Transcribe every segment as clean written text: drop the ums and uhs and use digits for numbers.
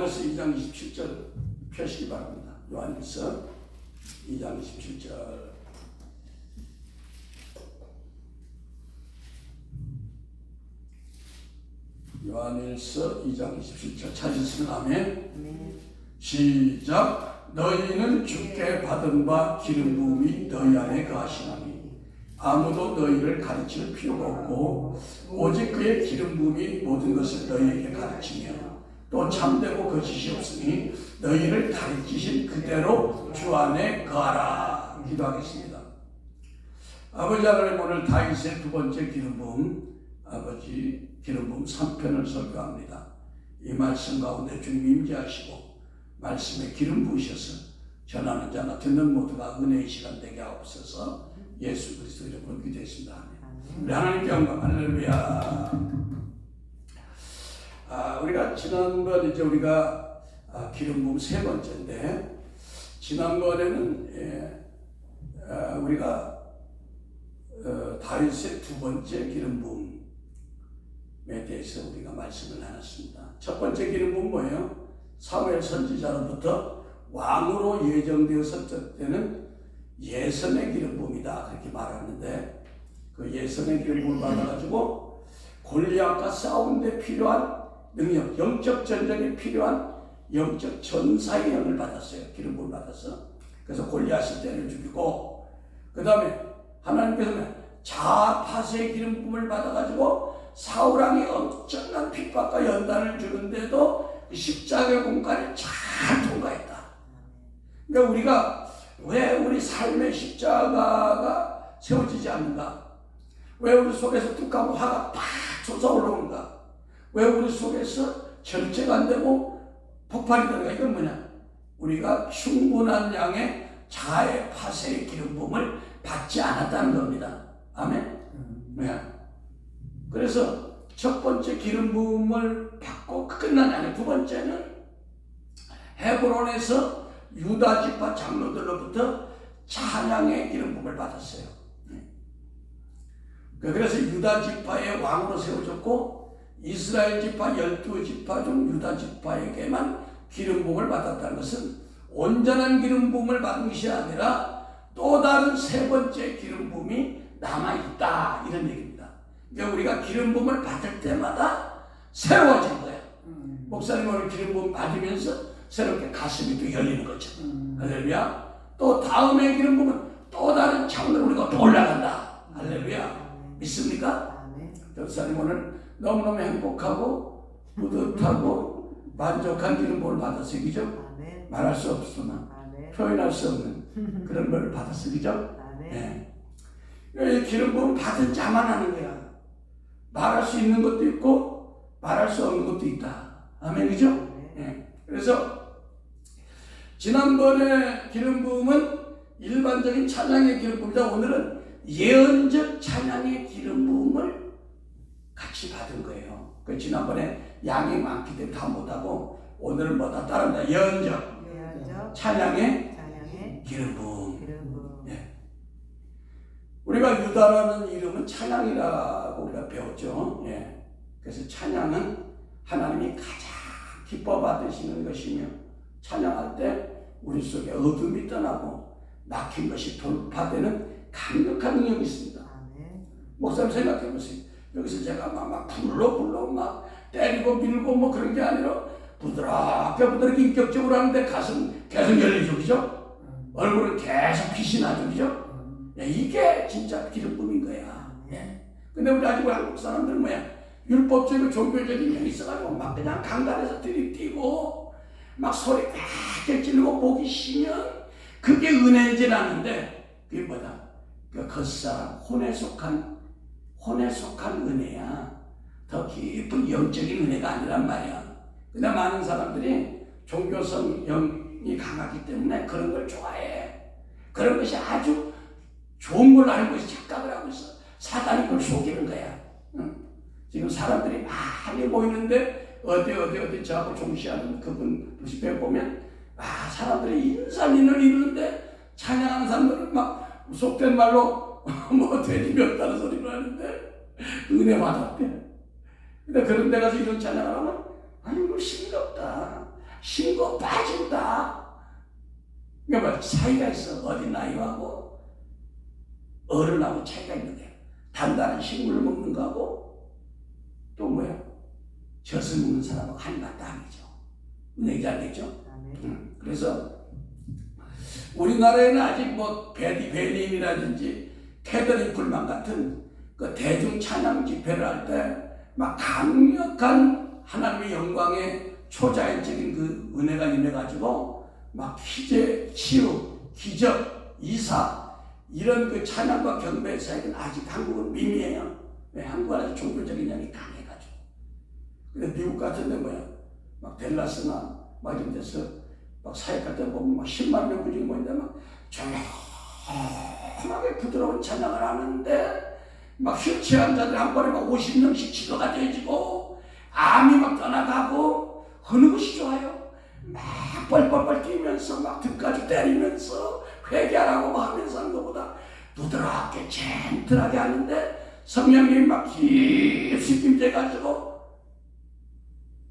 요한일서 2장 27절 펴시기 바랍니다. 요한일서 2장 27절. 요한일서 2장 27절 찾으시면 아멘. 시작. 너희는 주께 받은 바 기름 부음이 너희 안에 거하시나니 아무도 너희를 가르칠 필요가 없고 오직 그의 기름 부음이 모든 것을 너희에게 가르치며 또 참되고 거짓이 없으니 너희를 가르치신 그대로 주 안에 거하라. 기도하겠습니다. 아버지 하나님, 오늘 다윗의 두 번째 기름 부음, 아버지 기름 부음 3편을 설교합니다. 이 말씀 가운데 주님 임재하시고 말씀에 기름 부으셔서 전하는 자나 듣는 모두가 은혜의 시간 되게 하옵소서. 예수 그리스도 이름으로 기도했습니다. 우리 하나님께 영광. 할렐루야. 우리가 지난번 우리가 기름 부음 세 번째인데, 지난번에는 우리가 다윗의 두 번째 기름 부음에 대해서 우리가 말씀을 나눴습니다. 첫 번째 기름 부음은 뭐예요? 사무엘 선지자로부터 왕으로 예정되었을 때는 예선의 기름 부음이다 그렇게 말하는데, 그 예선의 기름 부음을 받아가지고 골리앗과 싸우는 데 필요한 능력, 영적 전쟁에 필요한 영적 전사의 영을 받았어요. 기름 부음을 받았어. 그래서 골리앗을 때려 죽이고, 그 다음에 하나님께서는 자아파세의 기름 부음을 받아가지고 사울왕이 엄청난 핍박과 연단을 주는데도 그 십자가의 공간을 잘 통과했다. 그러니까 우리가 왜 우리 삶의 십자가가 세워지지 않는가? 왜 우리 속에서 뚝하고 화가 팍 솟아올라오는가? 왜 우리 속에서 절제가 안 되고 폭발이 되는가? 이건 뭐냐? 우리가 충분한 양의 자아의 파쇄의 기름 부음을 받지 않았다는 겁니다. 아멘? 네. 그래서 첫 번째 기름 부음을 받고 끝난 아니, 두 번째는 헤브론에서 유다 지파 장로들로부터 찬양의 기름 부음을 받았어요. 그래서 유다 지파의 왕으로 세워졌고, 이스라엘 지파 12지파 중 유다 지파에게만 기름 부음을 받았다는 것은 온전한 기름 부음을 받은 것이 아니라 또 다른 세 번째 기름 부음이 남아있다, 이런 얘기입니다. 그러니까 우리가 기름 부음을 받을 때마다 새로워진 거예요. 목사님 오늘 기름 부음 받으면서 새롭게 가슴이 또 열리는 거죠. 할렐루야. 또 다음에 기름 부음은 또 다른 차원으로 우리가 또 올라간다. 할렐루야. 믿습니까? 목사님 오늘 너무너무 행복하고 뿌듯하고 만족한 기름 부음을 받았어요. 그죠? 말할 수 없으나 표현할 수 없는 그런 걸 받았어요. 그죠? 네. 이 기름 부음 받은 자만 하는 거야. 말할 수 있는 것도 있고 말할 수 없는 것도 있다. 아멘. 그죠? 네. 그래서 지난번에 기름 부음은 일반적인 찬양의 기름 부음이다. 오늘은 예언적 찬양의 기름 부음을 같이 받은 거예요. 그 지난번에 양이 많기 때문에 다 못하고 오늘은 뭐다 따릅니다. 예언적 찬양의 기름 부음. 네. 우리가 유다라는 이름은 찬양이라고 우리가 배웠죠. 예. 그래서 찬양은 하나님이 가장 기뻐 받으시는 것이며, 찬양할 때 우리 속에 어둠이 떠나고 막힌 것이 돌파되는 강력한 능력이 있습니다. 목사님 생각해 보세요. 여기서 제가 막 불러 막 때리고 밀고 뭐 그런 게 아니라 부드럽게 인격적으로 하는데 가슴 계속 열리죠. 그죠? 얼굴은 계속 빛이 나죠. 그죠? 이게 진짜 기름 부음인 거야. 근데 우리 아직 한국 사람들은 뭐야? 율법적이고 종교적인 면이 있어가지고 막 그냥 강단에서 들이뛰고 막 소리 크게 지르고 목이 쉬면 그게 은혜인지 아는데, 그게 뭐다? 그 겉사람 혼에 속한 은혜야. 더 깊은 영적인 은혜가 아니란 말이야. 근데 많은 사람들이 종교성 영이 강하기 때문에 그런 걸 좋아해. 그런 것이 아주 좋은 걸로 알고 있어. 착각을 하고 있어. 사단이 그걸 속이는 거야. 지금 사람들이 많이 모이는데 어디 저하고 종시하는 그분 집에 보면 사람들이 인산인을 이루는데 찬양하는 사람들은 막 속된 말로 뭐 돼지 몇 다는 소리를 하는데 은혜 받았대. 근데 그런 데 가서 이런 찬양을 하면 아니 뭐 싱겁다. 신고 빠진다. 그러니까 뭐 차이가 있어. 어린 나이하고 어른하고 차이가 있는 거야. 단단한 식물을 먹는 거하고 또 뭐야? 젖을 먹는 사람하고 한맛도 아니죠. 얘기 안 되죠? 그래서 우리나라에는 아직 뭐 베님이라든지 캐더린 쿨만 같은 그 대중 찬양 집회를 할 때 막 강력한 하나님의 영광의 초자연적인 그 은혜가 임해가지고 막 희재, 치유, 기적, 이사 이런 그 찬양과 경배의 사역은 아직 한국은 미미해요. 왜? 한국은 아직 종교적인 영이 강해가지고. 근데 미국 같은 데 뭐야? 막 델라스나 막 이런 데서 막 사역 같은 데 보면 막 10만 명 분이 모인데 막 조용하게 부드러운 찬양을 하는데 막 휠체어 환자들이 한 번에 막 50명씩 치료가 되어지고 암이 막 떠나가고 어느 것이 좋아요? 막 뻘뻘뻘 뛰면서 막 등까지 때리면서 회개하라고 막 하면서 하는 것보다 부드럽게 젠틀하게 하는데 성령님이 막 깊이 임재해가지고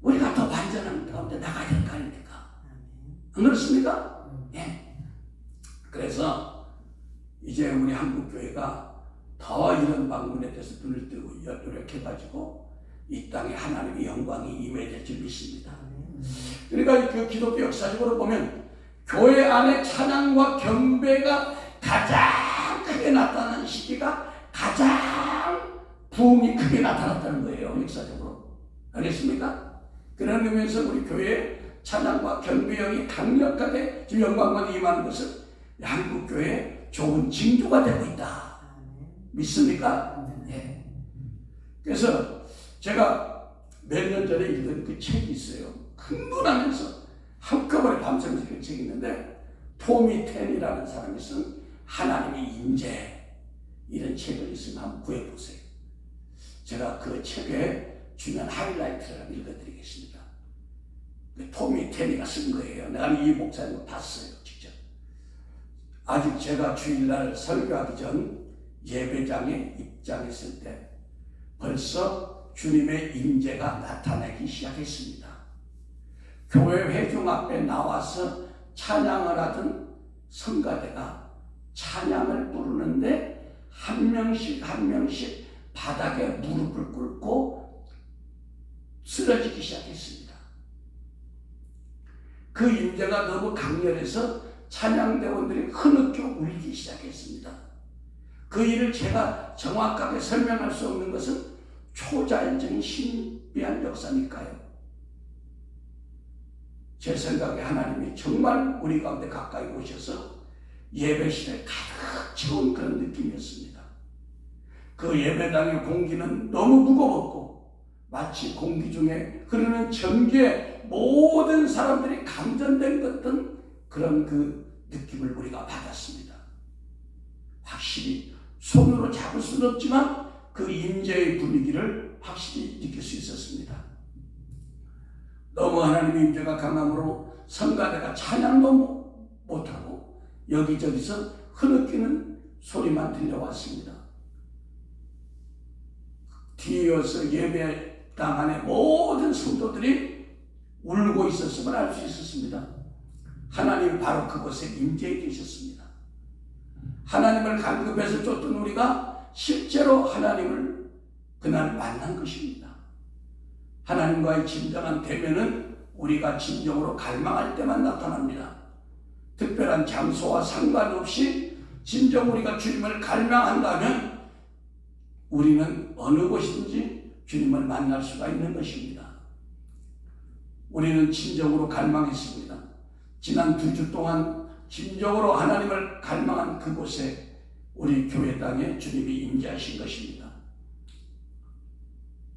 우리가 더 완전한 가운데 나가야 될 거 아닙니까? 안 그렇습니까? 예. 그래서 이제 우리 한국교회가 더 이런 방문에 대해서 눈을 뜨고 노력해가지고 이 땅에 하나님의 영광이 임해질 줄 믿습니다. 그러니까 그 기독교 역사적으로 보면 교회 안에 찬양과 경배가 가장 크게 나타나는 시기가 가장 부흥이 크게 나타났다는 거예요. 역사적으로. 알겠습니까? 그런 의미에서 우리 교회에 찬양과 경배형이 강력하게 지금 영광만 임하는 것은 한국교회의 좋은 징조가 되고 있다. 믿습니까? 네. 그래서 제가 몇 년 전에 읽은 그 책이 있어요. 흥분하면서 한꺼번에 밤새면서 읽은 책이 있는데 토미 텐이라는 사람이 쓴 하나님의 임재 이런 책을 있으면 한번 구해보세요. 제가 그 책에 주면 하이라이트를 읽어드리겠습니다. 토미 텐이가 쓴 거예요. 내가 이 목사님을 봤어요. 직접. 아직 제가 주일날 설교하기 전 예배장에 입장했을 때 벌써 주님의 임재가 나타나기 시작했습니다. 교회 회중 앞에 나와서 찬양을 하던 성가대가 찬양을 부르는데 한 명씩 한 명씩 바닥에 무릎을 꿇고 쓰러지기 시작했습니다. 그 임재가 너무 강렬해서 찬양대원들이 흐느껴 울기 시작했습니다. 그 일을 제가 정확하게 설명할 수 없는 것은 초자연적인 신비한 역사니까요. 제 생각에 하나님이 정말 우리 가운데 가까이 오셔서 예배실에 가득 채운 그런 느낌이었습니다. 그 예배당의 공기는 너무 무거웠고 마치 공기 중에 흐르는 전기에 모든 사람들이 감전된 듯한 그런 그 느낌을 우리가 받았습니다. 확실히 손으로 잡을 수는 없지만 그 임재의 분위기를 확실히 느낄 수 있었습니다. 너무 하나님의 임재가 강함으로 성가대가 찬양도 못하고 여기저기서 흐느끼는 소리만 들려왔습니다. 뒤이어서 예배당 안에 모든 성도들이 울고 있었음을 알 수 있었습니다. 하나님이 바로 그곳에 임재해 계셨습니다. 하나님을 간급해서 쫓던 우리가 실제로 하나님을 그날 만난 것입니다. 하나님과의 진정한 대면은 우리가 진정으로 갈망할 때만 나타납니다. 특별한 장소와 상관없이 진정 우리가 주님을 갈망한다면 우리는 어느 곳이든지 주님을 만날 수가 있는 것입니다. 우리는 진정으로 갈망했습니다. 지난 2주 동안 진정으로 하나님을 갈망한 그곳에 우리 교회 땅에 주님이 임재하신 것입니다.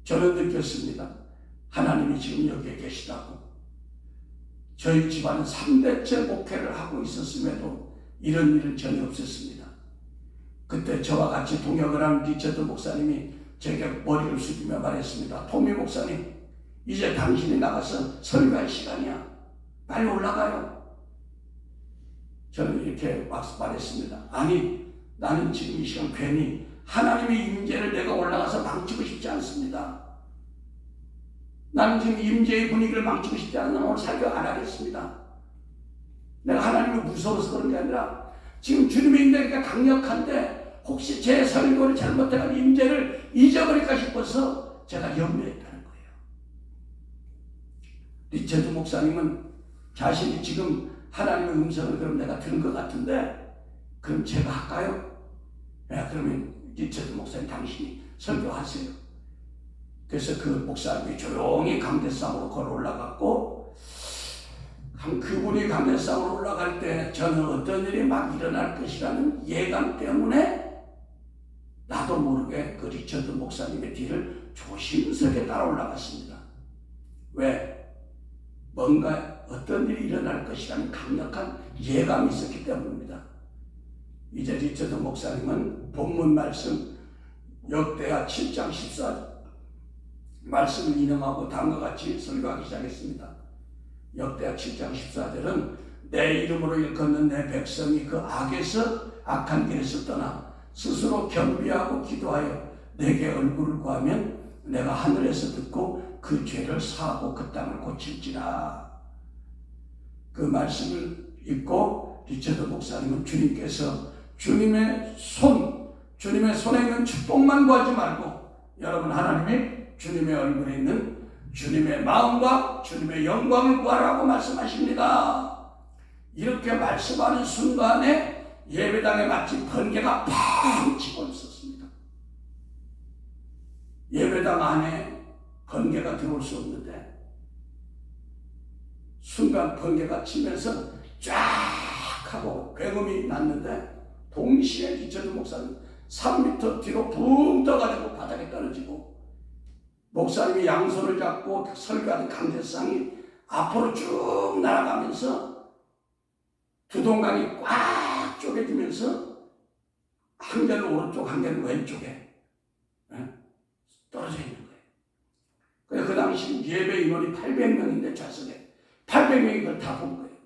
저는 느꼈습니다. 하나님이 지금 여기에 계시다고. 저희 집안은 3대째 목회를 하고 있었음에도 이런 일은 전혀 없었습니다. 그때 저와 같이 동역을 한 리처드 목사님이 제게 머리를 숙이며 말했습니다. 토미 목사님, 이제 당신이 나가서 설교할 시간이야. 빨리 올라가요. 저는 이렇게 말했습니다. 아니, 나는 지금 이 시간 괜히 하나님의 임재를 내가 올라가서 망치고 싶지 않습니다. 나는 지금 임재의 분위기를 망치고 싶지 않으면 오늘 설교 안 하겠습니다. 내가 하나님을 무서워서 그런 게 아니라 지금 주님의 임재가 강력한데 혹시 제 설교를 잘못해가지고 임재를 잊어버릴까 싶어서 제가 염려했다는 거예요. 리처드 목사님은 자신이 지금 하나님의 음성을 그럼 내가 들은 것 같은데 그럼 제가 할까요? 네, 그러면 리처드 목사님 당신이 설교하세요. 그래서 그 목사님이 조용히 강대상으로 걸어 올라갔고 그분이 강대상으로 올라갈 때 저는 어떤 일이 막 일어날 것이라는 예감 때문에 나도 모르게 그 리처드 목사님의 뒤를 조심스럽게 따라 올라갔습니다. 왜? 뭔가 어떤 일이 일어날 것이라는 강력한 예감이 있었기 때문입니다. 이제 리처드 목사님은 본문 말씀 역대하 7장 14절 말씀을 인용하고 다음과 같이 설교하기 시작했습니다. 역대하 7장 14절은 내 이름으로 일컫는 내 백성이 그 악한 길에서 떠나 스스로 겸비하고 기도하여 내게 얼굴을 구하면 내가 하늘에서 듣고 그 죄를 사하고 그 땅을 고칠지라. 그 말씀을 읽고 리처드 목사님은 주님께서 주님의 손에 있는 축복만 구하지 말고 여러분 하나님이 주님의 얼굴에 있는 주님의 마음과 주님의 영광을 구하라고 말씀하십니다. 이렇게 말씀하는 순간에 예배당에 마치 번개가 팡 치고 있었습니다. 예배당 안에 번개가 들어올 수 없는데 순간 번개가 치면서 쫙 하고 굉음이 났는데 동시에 리처드 목사님 3m 뒤로 붕 떠가지고 바닥에 떨어지고 목사님이 양손을 잡고 설교하는 강대상이 앞으로 쭉 날아가면서 두 동강이 꽉 쪼개지면서 한 개는 오른쪽 한 개는 왼쪽에 떨어져 있는 거예요. 그래서 그 당시 예배 인원이 800명인데 좌석에 800명이 그걸 다 본 거예요.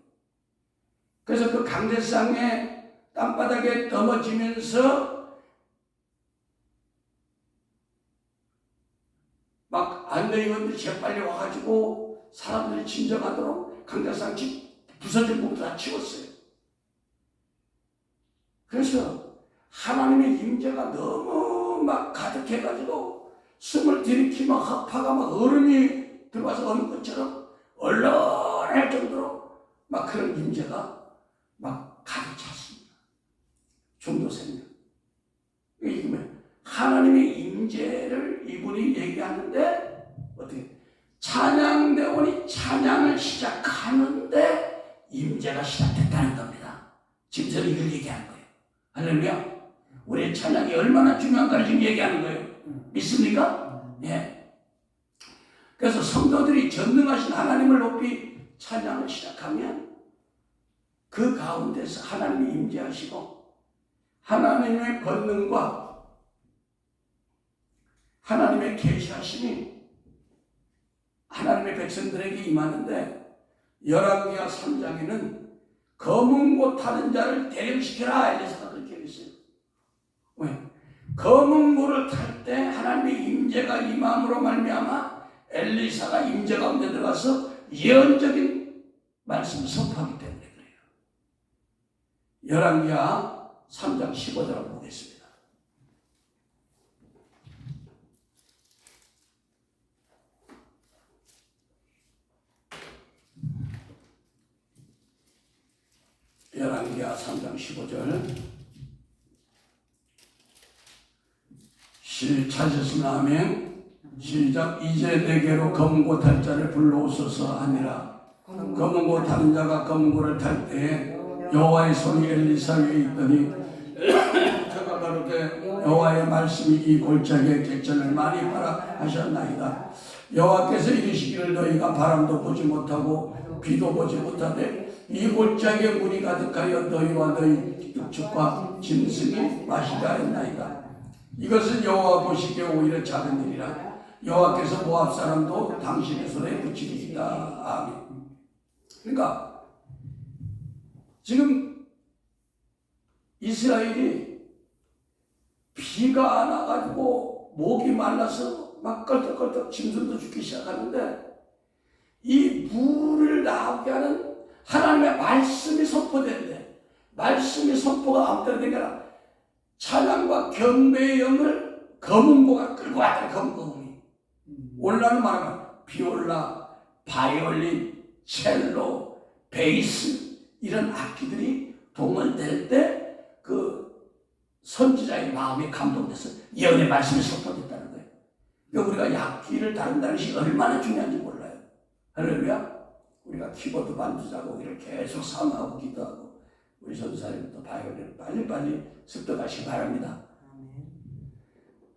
그래서 그 강대상에 땅바닥에 넘어지면서 막 안내위원들이 재빨리 와가지고 사람들이 진정하도록 강대상 부서진 부분 다 치웠어요. 그래서 하나님의 임재가 너무 막 가득해가지고 숨을 들이키면 파가 막 얼음이 들어와서 어는 것처럼 얼얼할 정도로 막 그런 임재가 막 가득 찼습니다. 중도생명. 이게 뭐예요? 하나님의 임재를 이분이 얘기하는데 어떻게 찬양대원이 찬양을 시작하는데 임재가 시작됐다는 겁니다. 지금 저는 이걸 얘기하는 거예요. 할렐루야. 우리의 찬양이 얼마나 중요한가를 지금 얘기하는 거예요. 믿습니까? 예. 그래서 성도들이 전능하신 하나님을 높이 찬양을 시작하면 그 가운데서 하나님이 임재하시고 하나님의 권능과 하나님의 계시하심이 하나님의 백성들에게 임하는데 열왕기하 3장에는 검은 고 타는 자를 대령시켜라 엘리사가 그렇게 했어요. 왜? 검은 고를 탈 때 하나님의 임재가 임함으로 말미암아 엘리사가 임재 가운데 들어가서 예언적인 말씀을 선포하기 때문에 그래요. 열왕기하 3장 15절을 보겠습니다. 열왕기하 3장 15절 찾으시면 아멘. 시작. 이제 내게로 검은고 탈 자를 불러오소서 하니라. 검은고 타는 자가 검은고를 탈 때에 여호와의 손이 엘리사 위에 있더니 저가 가로되 여호와의 말씀이 이 골짜기에 객전을 많이 하라 하셨나이다. 여호와께서 이르시기를 너희가 바람도 보지 못하고 비도 보지 못하되 이 골짜기에 물이 가득하여 너희와 너희 육축과 짐승이 마시다 했나이다. 이것은 여호와 보시기에 오히려 작은 일이라. 여호와께서 모압 사람도 당신의 손에 붙이리이다. 아멘. 그러니까 지금 이스라엘이 비가 안 와가지고 목이 말라서 막 껄떡껄떡 짐승도 죽기 시작하는데 이 물을 나오게 하는 하나님의 말씀이 선포되는데 말씀이 선포가 아무 때나 된 게 아니라 찬양과 경배의 영을 검은고가 끌고 왔다. 검은고음이 오늘날로 말하면 비올라, 바이올린, 첼로, 베이스 이런 악기들이 동원될 때 그 선지자의 마음이 감동돼서 예언의 말씀이 선포됐다는 거예요. 그러니까 우리가 악기를 다룬다는 것이 얼마나 중요한지 몰라요. 할렐루야. 우리가 키보드 반주자고 이렇게 계속 사모하고 기도하고 우리 전사님부터 바이올린을 빨리빨리 습득하시기 바랍니다.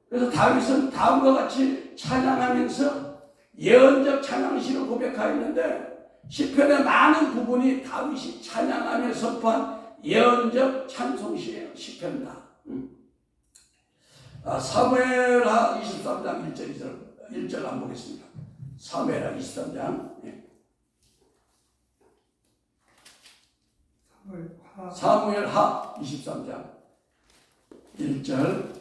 그래서 다윗은 다음과 같이 찬양하면서 예언적 찬양시를 고백하였는데 시편의 많은 부분이 다윗이 찬양하며 선포한 예언적 찬송시예요. 시편 다. 사무엘하 23장 1절 안 보겠습니다. 사무엘하 23장 사무엘하 23장 1절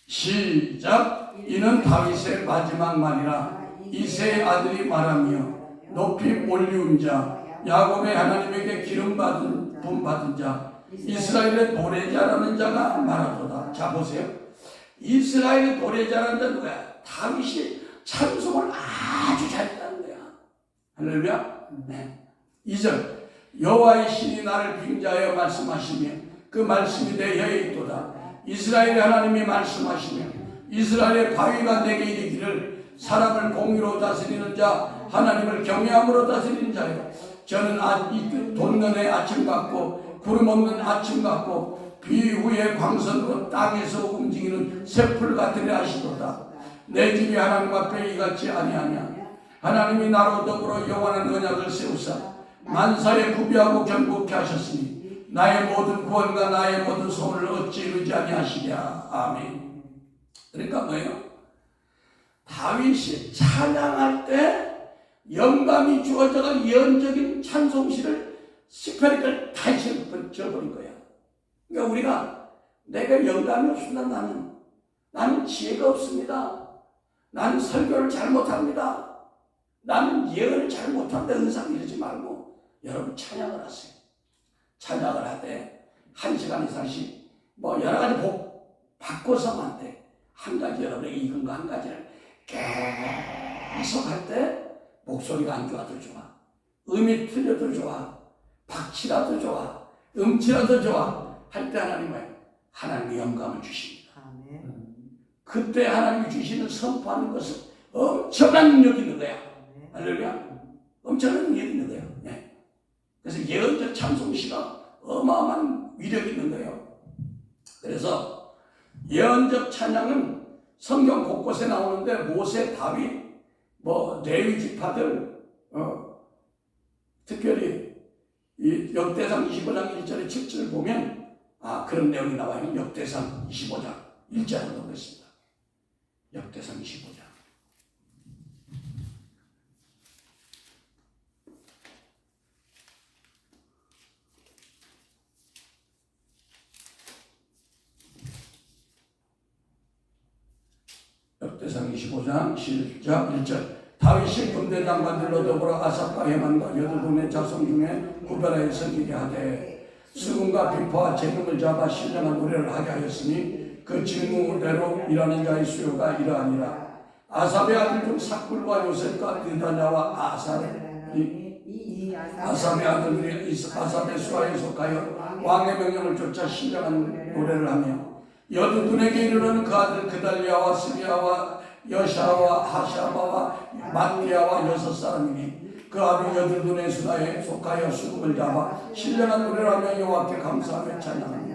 시작. 이는 다윗의 마지막 말이라 이새의 아들이 말하며 높이 올리운 자 야곱의 하나님에게 기름 받은 분 받은 자 이스라엘의 노래자라는 자가 말하도다. 자 보세요. 이스라엘의 노래자라는 자는 누구야? 다윗이 찬송을 아주 잘했다는 거야. 할렐루야. 네. 2절 여호와의 신이 나를 빙자하여 말씀하시며 그 말씀이 내 혀에 있도다. 이스라엘의 하나님이 말씀하시며 이스라엘의 바위가 내게 이르기를 사람을 공의로 다스리는 자 하나님을 경외함으로 다스리는 자요. 저는 돋는의 아침 같고 구름 없는 아침 같고 비 후에 광선으로 땅에서 움직이는 새풀 같으리 하시도다. 내 집이 하나님 앞에 이같이 아니하냐. 하나님이 나로 더불어 영원한 언약을 세우사 만사에 구비하고 견고케 하셨으니 나의 모든 구원과 나의 모든 소원을 어찌 이루지 아니하시랴. 아멘. 그러니까 뭐예요? 다윗이 찬양할 때 영감이 주어져가 예언적인 찬송시를 시편을 다 지어버린 거야. 그러니까 우리가 내가 영감이 없습니다. 나는 지혜가 없습니다. 나는 설교를 잘못합니다. 나는 예언을 잘못한다. 은상 이러지 말고 여러분 찬양을 하세요. 찬양을 하되 1시간 이상씩 뭐 여러 가지 복 바꿔서만 안 돼. 한 가지 여러분에게 익은 거 한 가지를 계속 할 때 목소리가 안 좋아도 좋아. 음이 틀려도 좋아. 박치라도 좋아. 음치라도 좋아. 할 때 하나님이 영감을 주십니다. 아멘. 그때 하나님이 주시는 선포하는 것은 엄청난 능력이 있는 거야. 할렐루야. 엄청난 능력이 있는 거예요. 네. 그래서 예언적 찬송시가 어마어마한 위력이 있는 거예요. 그래서 예언적 찬양은 성경 곳곳에 나오는데 모세, 다윗, 레위 지파들, 특별히 이 역대상 25장 1절에 7절을 보면 그런 내용이 나와요. 역대상 25장 1절을 보겠습니다. 역대상 25장. 역대상 25장 시작 1절 다윗이 군대 장관들로 더불어 아삽과 헤만과 여두분의 자손 중에 구별하여 섬기게 하되 수금과 비파와 재금을 잡아 신령한 노래를 하게 하였으니 그 직무대로 일하는 자의 수요가 이러하니라. 아삽의 아들 중 삭굴과 요셉과 느다냐와 아삽의 아들들이 아삽의 수하에 속하여 왕의 명령을 쫓아 신령한 노래를 하며 여두둔에게 이르는 그 아들 그달리아와 스리아와 여샤와 하샤바와 마띠아와 6사람이니 그 아들 여두둔의 수하에 속하여 수금을 잡아 신령한 노래를 하며 여호와께 감사하며 찬양하며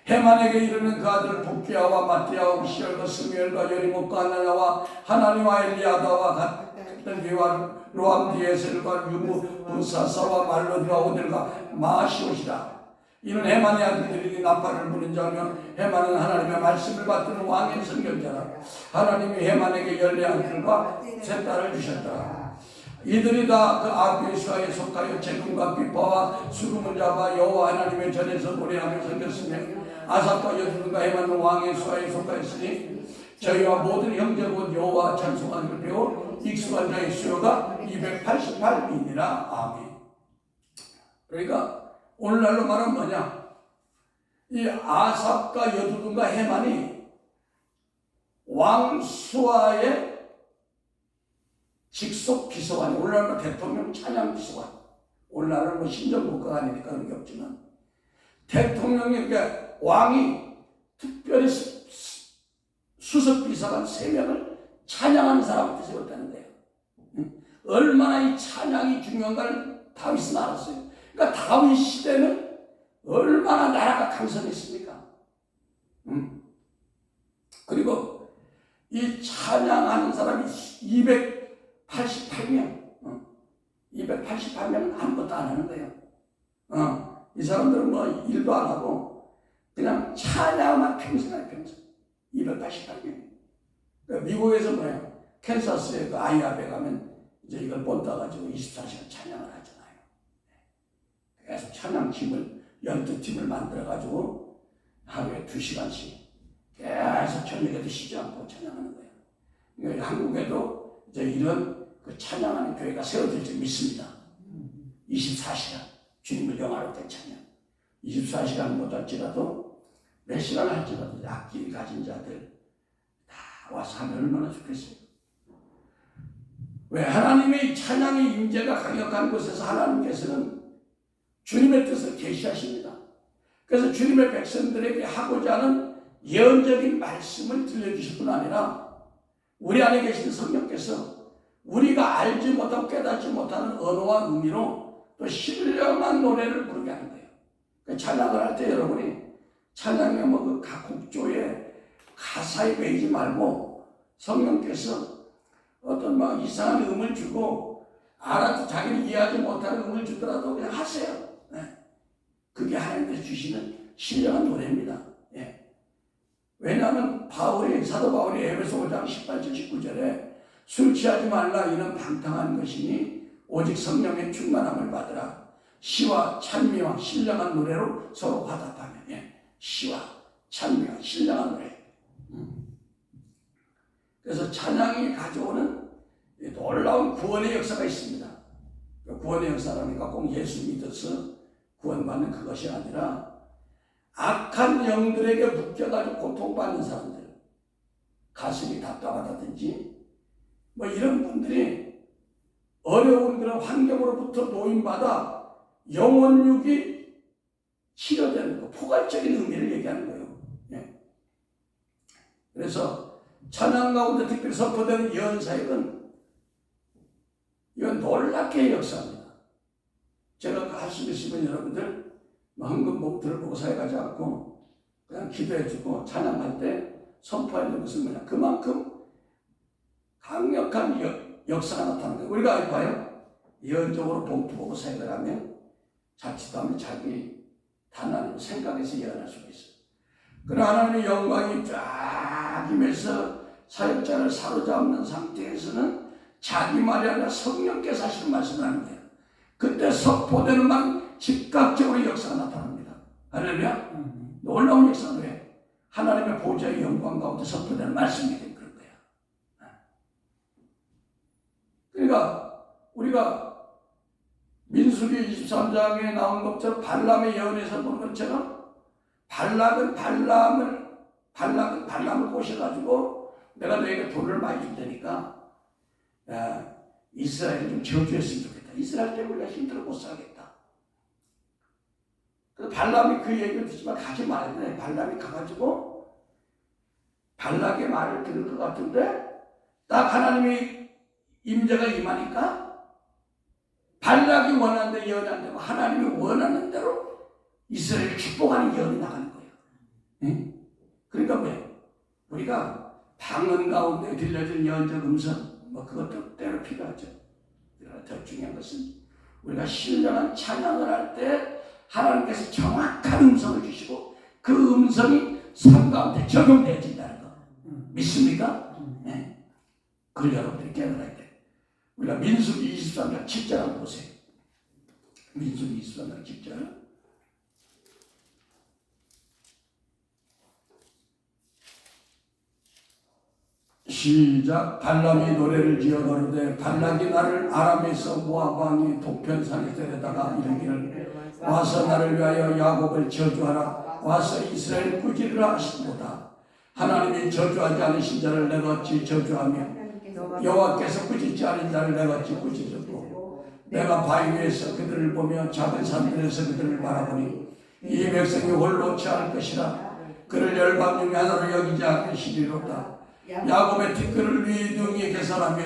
헤만에게 이르는 그 아들 북기야와 마띠아와 욱시엘과 스미엘과 여리목과 하나냐와 하나니와 엘리아다와 갓들기와 로암디에셀과 유무 분사사와 말로디와 오델과 마시옷이라. 이는 헤만의 아들들이 나팔을 부는 자며 헤만은 하나님의 말씀을 받드는 왕의 선견자라. 하나님이 헤만에게 14아들과 3딸을 주셨더라. 이들이 다 그 아비의 수하에 속하여 재금과 비파와 수금을 잡아 여호와 하나님의 전에서 노래하며 섬겼으며 아삽과 여두둔과 헤만은 왕의 수하에 속하였으니 저희와 모든 형제곧 여호와 찬송하기를 배워 익숙한 자의 수요가 288이니라. 아멘. 그러니까 오늘날로 말하면 뭐냐, 이 아삽과 여두둔과 해만이 왕수아의 직속 비서관이, 오늘날은 대통령 찬양 비서관, 오늘날은 뭐 신정국가가 아니니까 그런 게 없지만 대통령이, 그러니까 왕이 특별히 수석 비서관 3명을 찬양하는 사람한테 세웠다는 거예요. 얼마나 이 찬양이 중요한가를 다윗은 알았어요. 그러니까 다윗 시대는 얼마나 나라가 강성했습니까? 그리고 이 찬양하는 사람이 288명, 288명은 아무것도 안 하는 거예요. 이 사람들은 뭐 일도 안 하고 그냥 찬양만 평생 해요, 평생. 288명. 미국에서 뭐예요? 캔사스에 그 아이아베 가면 이제 이걸 본따가지고 24시간 찬양을 하잖아요. 계속 찬양팀을, 12팀을 만들어가지고 하루에 2시간씩 계속 저녁에도 쉬지 않고 찬양하는 거예요. 그러니까 한국에도 이제 이런 그 찬양하는 교회가 세워질 줄 믿습니다. 24시간 주님을 영화롭게 찬양. 24시간 못할지라도 몇 시간 할지라도 악기를 가진 자들 다 와서 하면 얼마나 좋겠어요. 왜? 하나님의 찬양의 임재가 강력한 곳에서 하나님께서는 주님의 뜻을 계시하십니다. 그래서 주님의 백성들에게 하고자 하는 예언적인 말씀을 들려주실 뿐 아니라 우리 안에 계신 성령께서 우리가 알지 못하고 깨닫지 못하는 언어와 의미로 또 신령한 노래를 부르게 하는 거예요. 찬양을 할 때 여러분이 찬양의 뭐 그 각 국조의 가사에 매이지 말고 성령께서 어떤 막 이상한 음을 주고 알아도 자기는 이해하지 못하는 음을 주더라도 그냥 하세요. 그게 하나님께서 주시는 신령한 노래입니다. 왜냐하면 사도 바울이 에베소 5장 18절 19절에 술 취하지 말라, 이는 방탕한 것이니 오직 성령의 충만함을 받으라. 시와 찬미와 신령한 노래로 서로 화답하며. 시와 찬미와 신령한 노래. 그래서 찬양이 가져오는 놀라운 구원의 역사가 있습니다. 구원의 역사라니까 꼭 예수 믿어서 구원받는 그것이 아니라 악한 영들에게 묶여가지고 고통받는 사람들, 가슴이 답답하다든지 뭐 이런 분들이 어려운 그런 환경으로부터 노임받아 영혼육이 치료되는 거, 포괄적인 의미를 얘기하는 거예요. 그래서 찬양 가운데 특별히 선포되는 예언사역은 이건 놀랍게 역사합니다. 제가 할 수 있으면 여러분들 헌금복 들고 사역하지 않고 그냥 기도해주고 찬양할 때 선포하는 것은 뭐냐, 그만큼 강력한 역사가 나타나는 거예요. 우리가 봐요. 예언적으로 봉투 보고 사역을 하면 자칫하면 자기 하나님 생각에서 예언할 수가 있어요. 그러나 하나님의 영광이 쫙 임해서 사역자를 사로잡는 상태에서는 자기 말이 아니라 성령께서 하시는 말씀을 하는 거예요. 그때 선포되는 말 즉각적으로 역사가 나타납니다. 할렐루야. 놀라운 역사는 왜? 하나님의 보좌의 영광 가운데 선포되는 말씀이 된 그런 거야. 그러니까 우리가 민수기 23장에 나온 것처럼 발람의 예언에서 본 것처럼 발락은 발람을 꼬셔가지고 내가 너에게 돈을 많이 줄 테니까 이스라엘을 좀 저주했으면 좋겠다. 이스라엘 때문에 우리가 힘들어 못 살겠다. 그래서 발람이 그 얘기를 듣지만 가지 말았는데 발람이 가가지고 발락의 말을 들을 것 같은데 딱 하나님의 임재가 임하니까 발락이 원하는 대로 예언이 안 되고 하나님이 원하는 대로 이스라엘을 축복하는 예언이 나가는 거예요. 응? 그러니까 왜? 우리가 방언 가운데 들려진 예언적 음성 뭐 그것도 때로 필요하죠. 그러나 더 중요한 것은 우리가 신령한 찬양을 할 때 하나님께서 정확한 음성을 주시고 그 음성이 삶 가운데 적용되어진다는 거 믿습니까? 네. 그걸 여러분들이 깨달아야 돼. 우리가 민수기 23장 7절 한번 보세요. 민수기 23장 7절. 시작. 발람이 노래를 지어 가로되 발락이 나를 아람에서 모압 왕이 독편산에 데려다가 이르기를 와서 나를 위하여 야곱을 저주하라. 와서 이스라엘 꾸짖으라 하신도다. 하나님이 저주하지 않으신 자를 내가 어찌 저주하며 여호와께서 꾸짖지 않은 자를 내가 어찌 꾸짖었고 내가 바위 위에서 그들을 보며 작은 산들에서 그들을 바라보니 이 백성이 홀로 취할 것이라. 그를 열방 중에 하나로 여기지 않으시리로다. 야곱의 티끌을 위능히 개설하며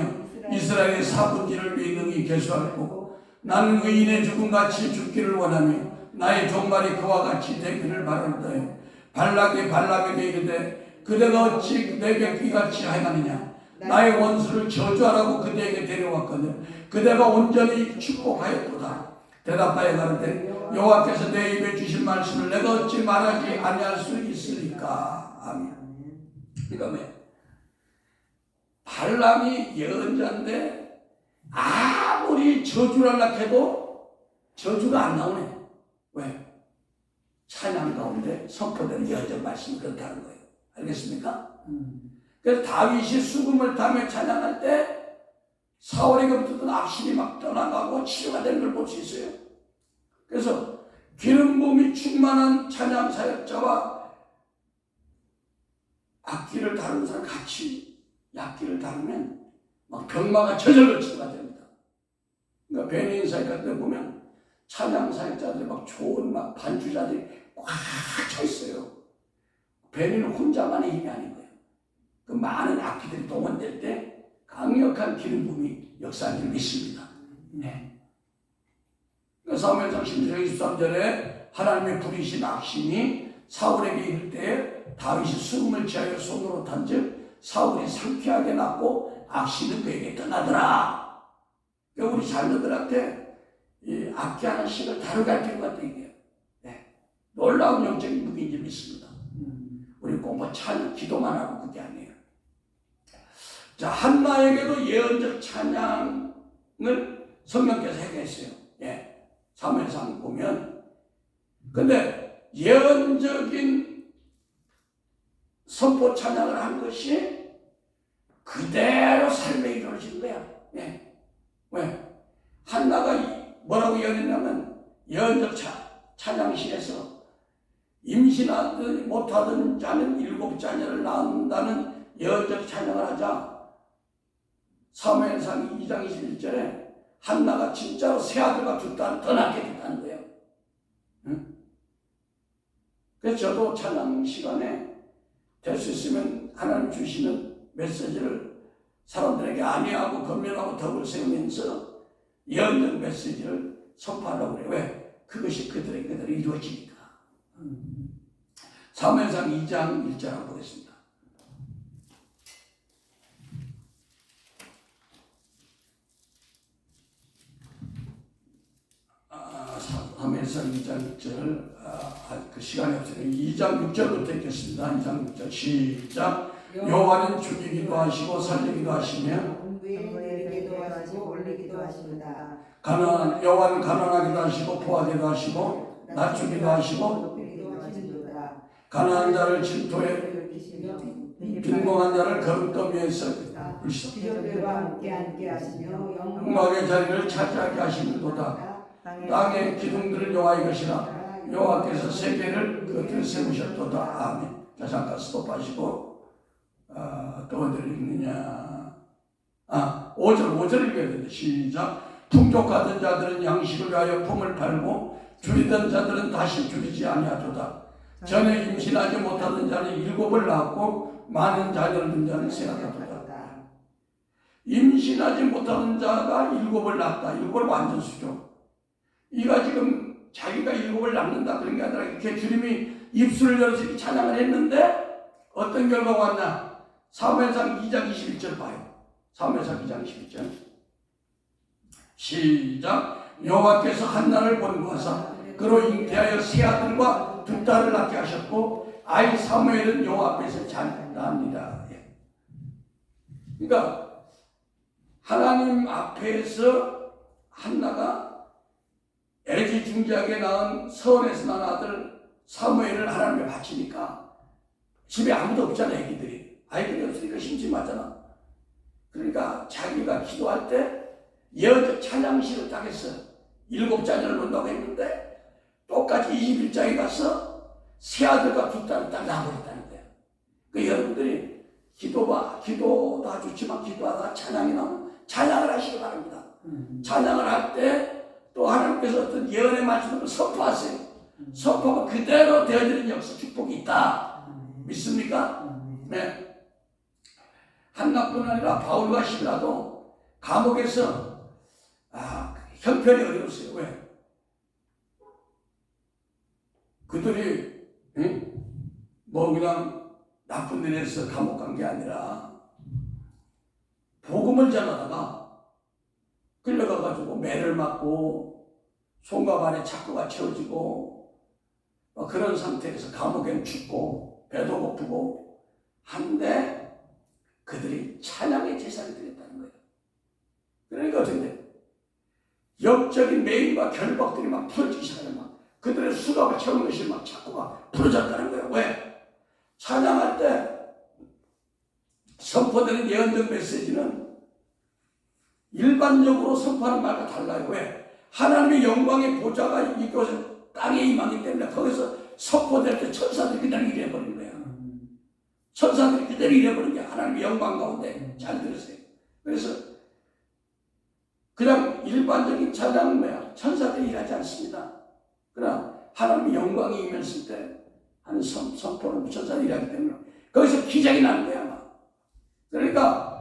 이스라엘의 사분지를 위능히 개수하고 나는 의인의 죽음같이 죽기를 원하며 나의 종말이 그와 같이 되기를 바라노다. 발락이 발람에게 이르되 그대가 어찌 내게 귀같이 하였느냐. 나의 원수를 저주하라고 그대에게 데려왔거든. 그대가 온전히 축복하였도다. 대답하여 가로되 여호와께서 내 입에 주신 말씀을 내가 어찌 말하지 아니할 수 있으리까. 아멘. 그러니까 왜? 발람이 예언자인데 아무리 저주를 하려고 해도 저주가 안 나오네. 왜? 찬양 가운데 선포되는 예언자 말씀이 그렇다는 거예요. 알겠습니까? 그래서 다윗이 수금을 타며 찬양할 때 사울에게 붙었던 악신이 막 떠나가고 치료가 되는 걸 볼 수 있어요. 그래서 기름 부음이 충만한 찬양 사역자와 악기를 다루는 사람 같이 악기를 다루면 막 병마가 저절로 치료가 됩니다. 그러니까 베니인 사역 같은 데 보면 찬양 사역자들 막 좋은 막 반주자들이 꽉 차 있어요. 베니는 혼자만의 힘이 아닌 거예요. 그 많은 악기들이 동원될 때 강력한 기름 부음이 역사하는 게 있습니다. 네. 그러니까 사무엘상 16장 23절에 하나님의 부리신 악신이 사울에게 이를 때 다윗이 수금을 취하여 손으로 탄즉 사울이 상쾌하게 났고 악신은 그에게 떠나더라. 그러니까 우리 자녀들한테 이 악기 하나씩을 다루게 할 필요가 있다 이게요. 네. 놀라운 영적인 무기인 줄 믿습니다. 우리 꼭 뭐 찬양 기도만 하고 그게 아니에요. 자, 한나에게도 예언적 찬양을 성령께서 하게 했어요. 예. 사무엘상 보면. 근데 예언적인 선포 찬양을 한 것이 그대로 삶에 이루어진 거야. 예. 왜? 한나가 뭐라고 예언했냐면 예언적 찬양시에서 임신하든 못하든 자는 7자녀를 낳는다는 예언적 찬양을 하자 사무엘상 2장 21절에 한나가 진짜로 새 아들과 두 딸을 더 낳게 됐다는 거예요. 응? 그래서 저도 찬양 시간에 될 수 있으면 하나님 주시는 메시지를 사람들에게 안위하고 건면하고 덕을 세우면서 예언적 메시지를 선포하려고 그래요. 왜? 그것이 그들에게 그대로 이루어지니까. 사무엘상 2장 1절 한번 보겠습니다. 사무엘상 2장 1절 그 시간이 없어요. 2장 6절부터 읽겠습니다. 2장 6절 시작. 여호와는 죽이기도 하시고 살리기도 하시며 내리기도 하시고 올리기도 하십니다. 여호와는 가난하기도 하시고 부하기도 하시고 낮추기도 하시고 높이기도 하십니다. 가난한 자를 질토에 빈곤한 자를 거룩더미에서 기적들과 함께 앉게 하시며 영광의 자리를 차지하게 하시는도다. 땅의 기둥들을 여호와의 것이라. 여호와께서 세계를 그것을 세우셨도다. 아멘. 자, 잠깐 스톱하시고 또 어디를 읽느냐. 5절 읽어야 되는데 시작. 풍족하던 자들은 양식을 위하여 품을 팔고 줄이던 자들은 다시 줄이지 아니하도다. 전에 임신하지 못하던 자는 7을 낳았고 많은 자녀를 둔 자는 세하도다. 임신하지 못하던 자가 7을 낳았다. 7을 완전수죠. 이가 지금 자기가 7을 낳는다 그런 게 아니라 이렇게 주님이 입술을 열어서 이렇게 찬양을 했는데 어떤 결과가 왔나? 사무엘상 2장 21절 봐요. 사무엘상 2장 21절 시작. 여호와께서 한나를 본고하사 그로 잉태하여 세 아들과 두 딸을 낳게 하셨고 아이 사무엘은 여호와 앞에서 자라니라. 그러니까 하나님 앞에서 한나가 애지중지하게 낳은 서원에서 난 아들 사무엘을 하나님께 바치니까 집에 아무도 없잖아. 아이들이 없으니까 심심하잖아. 그러니까 자기가 기도할 때 예언적 찬양시를 딱 했어요. 7자녀를 본다고 했는데 똑같이 21장에 가서 세 아들과 두 딸을 딱 낳아버렸다는 거예요. 그 여러분들이 기도도 좋지만 기도하다가 찬양이 나오면 찬양을 하시기 바랍니다. 찬양을 할 때 또 하나님께서 어떤 예언의 말씀을 선포하세요. 선포가 그대로 되어지는 역사 축복이 있다. 믿습니까? 네. 한나뿐 아니라 바울과 실라도 감옥에서 형편이 어려웠어요. 왜? 그들이 뭐 그냥 나쁜 일에서 감옥 간 게 아니라 복음을 전하다가 끌려가가지고 매를 맞고 손과 발에 착고가 채워지고 그런 상태에서 감옥엔 춥고 배도 고프고 한데 그들이 찬양의 제사를 드렸다는 거예요. 그러니까 어떻게 영적인 매임과 결박들이 막 풀어지기 시작해요. 막 그들의 수갑을 채운 것이 막 착고가 풀어졌다는 거예요. 왜? 찬양할 때 선포되는 예언적 메시지는 일반적으로 선포하는 말과 달라요. 왜? 하나님의 영광의 보좌가 이곳에 땅에 임하기 때문에 거기서 선포될 때 천사들이 그대로 일해버리는 거예요. 천사들이 그대로 일해버리는 게 하나님의 영광 가운데. 잘 들으세요. 그래서 그냥 일반적인 찬양은 뭐야? 천사들이 일하지 않습니다. 그러나 하나님의 영광이 임했을 때 하는 선포는 천사들이 일하기 때문에 거기서 기적이 나는 거야. 그러니까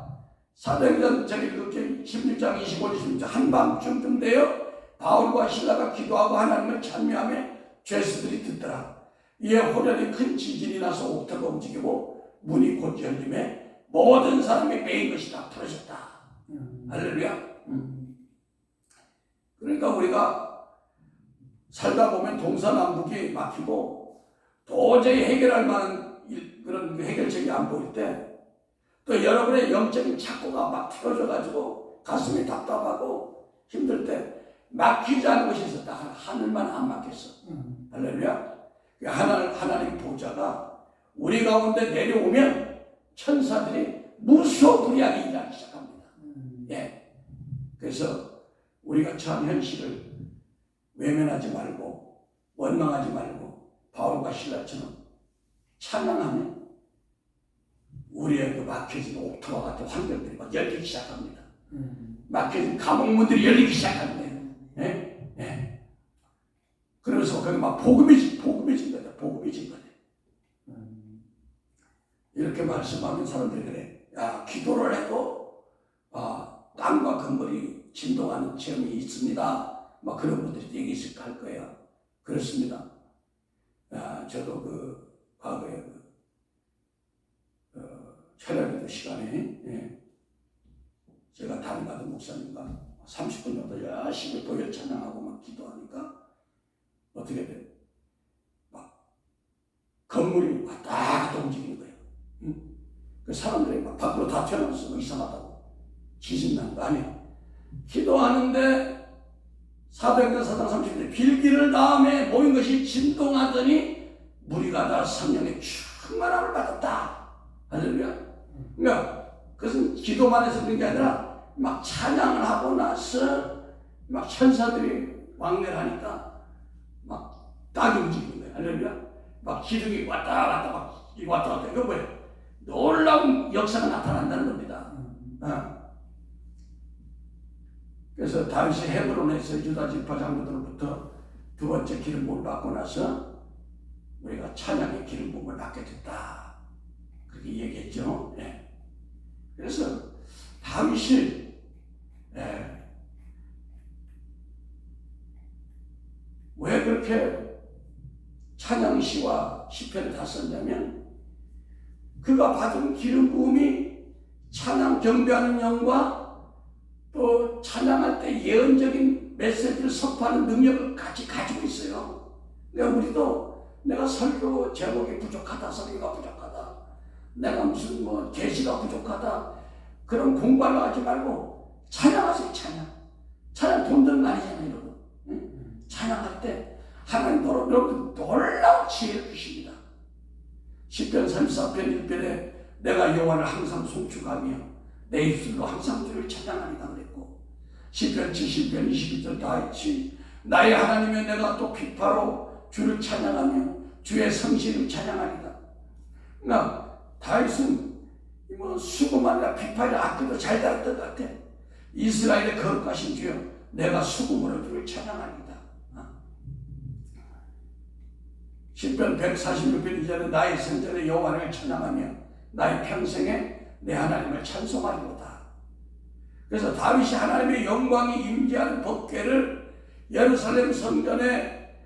사도행전 16장 25, 26장 한밤중쯤 되어 바울과 실라가 기도하고 하나님을 찬미하며 죄수들이 듣더라. 이에 호련히 큰 지진이 나서 옥토가 움직이고 문이 곧 열림에 모든 사람이 매인 것이 다 풀어졌다. 할렐루야. 그러니까 우리가 살다 보면 동서남북이 막히고 도저히 해결할 만한 그런 해결책이 안 보일 때 또 여러분의 영적인 착고가 막 틀어져가지고 가슴이 답답하고 힘들 때 막히지 않은 것이 있었다. 하늘만 안 막혔어. 할렐루야. 하나님 보좌가 우리 가운데 내려오면 천사들이 무소불위하게 일하기 시작합니다. 예. 그래서 우리가 처한 현실을 외면하지 말고 원망하지 말고 바울과 실라처럼 찬양하면 우리의 그 막혀진 옥토와 같은 환경들이 막 열리기 시작합니다. 막혀진 감옥문들이 열리기 시작합니다. 예? 예. 그러면서 거기 막 복음이 진 거다. 복음이 진 거다. 이렇게 말씀하면 사람들이 그래. 야, 기도를 해도 땅과 건물이 진동하는 체험이 있습니다. 막 그런 분들이 되게 있을 할 거예요. 그렇습니다. 저도 그 과거에 철야기도 시간에 제가 담임 받은 목사님과 30분 정도 열심히 보혈 찬양하고 막 기도하니까 어떻게 돼? 막 건물이 왔다 갔다 움직이는 거예요. 그 사람들이 막 밖으로 다 튀어나왔어. 이상하다고. 지진난 거 아니에요. 기도하는데 사도행전 4장 30절에 빌기를 다음에 모인 것이 진동하더니 무리가 다 성령의 충만함을 받았다. 할렐루야. 그러니까 그것은 기도만 해서 그런 게 아니라 막 찬양을 하고 나서 막 천사들이 왕래를 하니까 막 땅이 움직이는 거예요. 할렐루야. 막 기둥이 왔다 갔다 막 왔다 갔다. 이거 뭐예요? 놀라운 역사가 나타난다는 겁니다. 그래서 당시 헤브론에서 유다 지파 장로들로부터 두 번째 기름 부음을 받고 나서 우리가 찬양의 기름 부음을 받게 됐다. 그렇게 얘기했죠. 예. 그래서 당시 왜 그렇게 찬양시와 시편을 다 썼냐면 그가 받은 기름 부음이 찬양 경배하는 영과 또 찬양할 때 예언적인 메시지를 선포하는 능력을 같이 가지고 있어요. 그러니까 우리도 내가 설교 제목이 부족하다, 설교가 부족하다, 내가 무슨 뭐 계시가 부족하다 그런 공부하려 하지 말고 찬양하세요. 찬양 돈 드는 거 아니잖아요, 여러분. 응? 찬양할 때 하나님 여러분 놀라운 지혜를 주십니다. 시편 34편 1편에 내가 여호와를 항상 송축하며 내 입술로 항상 주를 찬양하리라 그랬고, 시편 70편 22절 다윗이 나의 하나님의 내가 또 비파로 주를 찬양하며 주의 성실을 찬양하리라. 그러니까 다윗은 뭐 수금하리라 비파를 아껴도 잘 다뤘던 것 같아. 이스라엘의 거룩하신 주여 내가 수금으로 주를 찬양하리다. 시편 146편 2절에 나의 생전에 여호와를 찬양하며 나의 평생에 내 하나님을 찬송하리로다. 그래서 다윗이 하나님의 영광이 임재하는 법궤를 예루살렘 성전에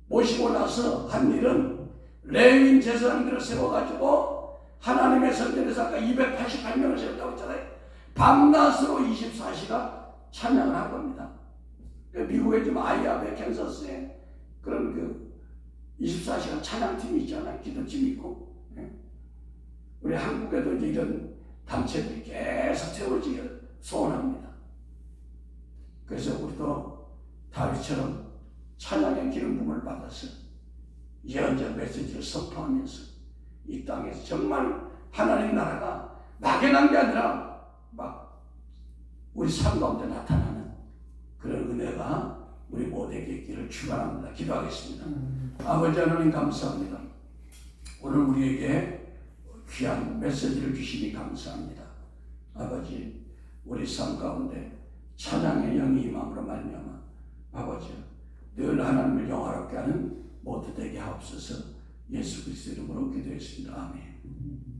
모시고 나서 한 일은 레위인 제사장들을 세워가지고 하나님의 성전에서 아까 288명을 세웠다고 했잖아요. 밤낮으로 24시간 찬양을 한 겁니다. 미국에 지금 아이아베 캔서스에 그런 그 24시간 찬양팀이 있잖아요. 기도팀이 있고. 우리 한국에도 이제 이런 단체들이 계속 세워지기를 소원합니다. 그래서 우리도 다윗처럼 찬양의 기름 부음을 받아서 예언적 메시지를 선포하면서 이 땅에서 정말 하나님 나라가 막연한 게 아니라 막 우리 삶 가운데 나타나는 그런 은혜가 우리 모두에게 있기를 축원합니다. 기도하겠습니다. 아버지 하나님 감사합니다. 오늘 우리에게 귀한 메시지를 주시니 감사합니다. 아버지 우리 삶 가운데 찬양의 영이 임함으로 말미암아 아버지 늘 하나님을 영화롭게 하는 모두 되게 하옵소서. 예수 그리스도 이름으로 기도했습니다. 아멘.